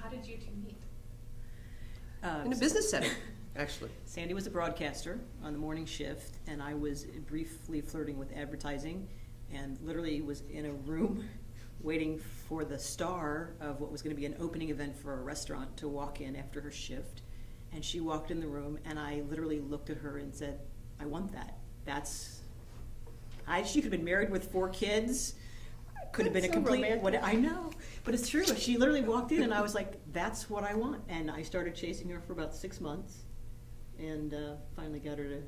How did you two meet? In a business setting, actually. Sandy was a broadcaster on the morning shift, and I was briefly flirting with advertising, and literally was in a room waiting for the star of what was going to be an opening event for a restaurant to walk in after her shift. And she walked in the room, and I literally looked at her and said, I want that. She could have been married with 4 kids, could have been That's a so complete, romantic. I know, but it's true. She literally walked in, and I was like, that's what I want. And I started chasing her for about 6 months, and finally got her to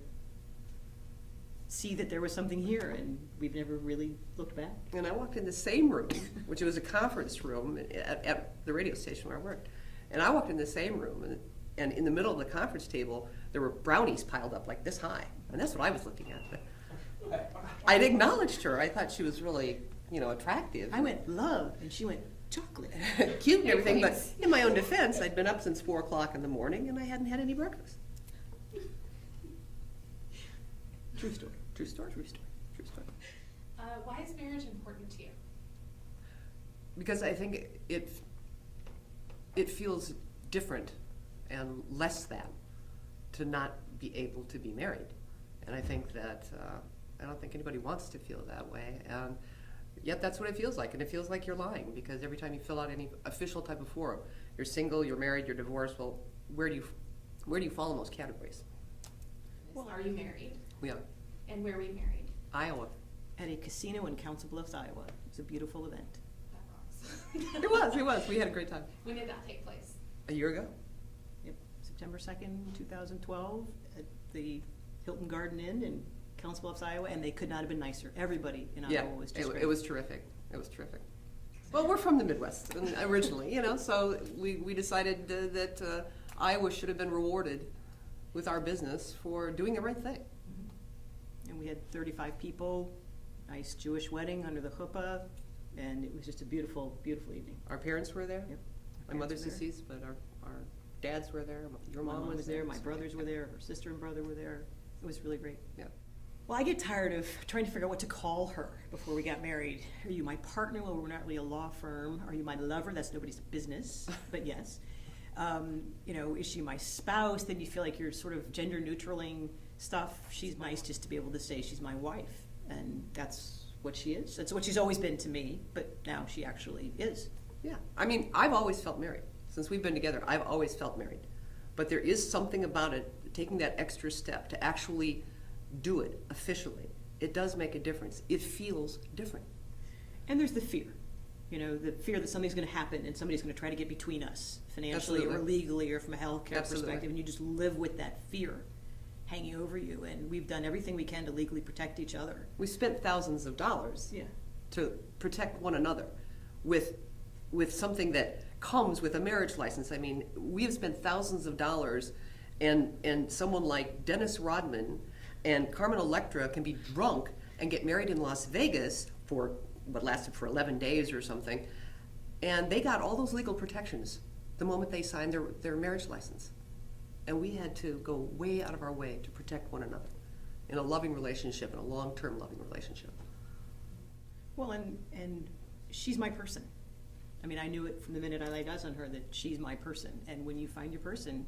see that there was something here, and we've never really looked back. And I walked in the same room, which was a conference room at the radio station where I worked. And I walked in the same room, and in the middle of the conference table, there were brownies piled up like this high. And that's what I was looking at. But I'd acknowledged her. I thought she was really, attractive. I went, love, and she went, chocolate. Cute and everything, but in my own defense, I'd been up since 4 o'clock in the morning, and I hadn't had any breakfast. True story. True story. True story. True story. Why is marriage important to you? Because I think it feels different and less than to not be able to be married. And I think that, I don't think anybody wants to feel that way. And yet that's what it feels like. And it feels like you're lying, because every time you fill out any official type of form, you're single, you're married, you're divorced, well, where do you fall in those categories? Well, are you married? We are. And where were you married? Iowa. At a casino in Council Bluffs, Iowa. It was a beautiful event. That rocks. It was. We had a great time. When did that take place? A year ago. Yep, September 2nd, 2012, at the Hilton Garden Inn in Council Bluffs, Iowa, and they could not have been nicer. Everybody in Yeah, Iowa was just great. it was terrific. It was terrific. Well, we're from the Midwest originally, so we decided that Iowa should have been rewarded with our business for doing the right thing. And we had 35 people, nice Jewish wedding under the chuppah, and it was just a beautiful, beautiful evening. Our parents were there. Yep. My mother's Parents were there. deceased, but our dads were there. Your My mom was there, my It was brothers were great. there, her sister and brother were there. It was really great. Yeah. Well, I get tired of trying to figure out what to call her before we got married. Are you my partner? Well, we're not really a law firm. Are you my lover? That's nobody's business, but yes. Is she my spouse? Then you feel like you're sort of gender neutraling stuff. She's nice just to be able to say she's my wife, and that's what she is. That's what she's always been to me, but now she actually is. Yeah. I mean, I've always felt married. Since we've been together, I've always felt married. But there is something about it, taking that extra step to actually do it officially. It does make a difference. It feels different. And there's the fear. The fear that something's going to happen and somebody's going to try to get between us financially Absolutely. or legally or from a healthcare Absolutely. perspective, and you just live with that fear hanging over you. And we've done everything we can to legally protect each other. We spent thousands of dollars Yeah. to protect one another with something that comes with a marriage license. I mean, we have spent thousands of dollars, and someone like Dennis Rodman and Carmen Electra can be drunk and get married in Las Vegas for what lasted for 11 days or something, and they got all those legal protections the moment they signed their marriage license. And we had to go way out of our way to protect one another in a loving relationship, in a long-term loving relationship. Well, and she's my person. I mean, I knew it from the minute I laid eyes on her that she's my person. And when you find your person,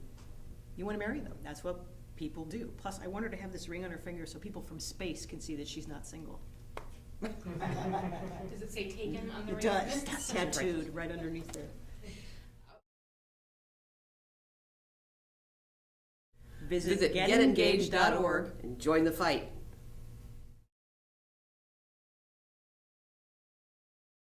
you want to marry them. That's what people do. Plus, I want her to have this ring on her finger so people from space can see that she's not single. Does it say taken on the It ring? does. That's tattooed right underneath there. Visit getengaged.org and join the fight.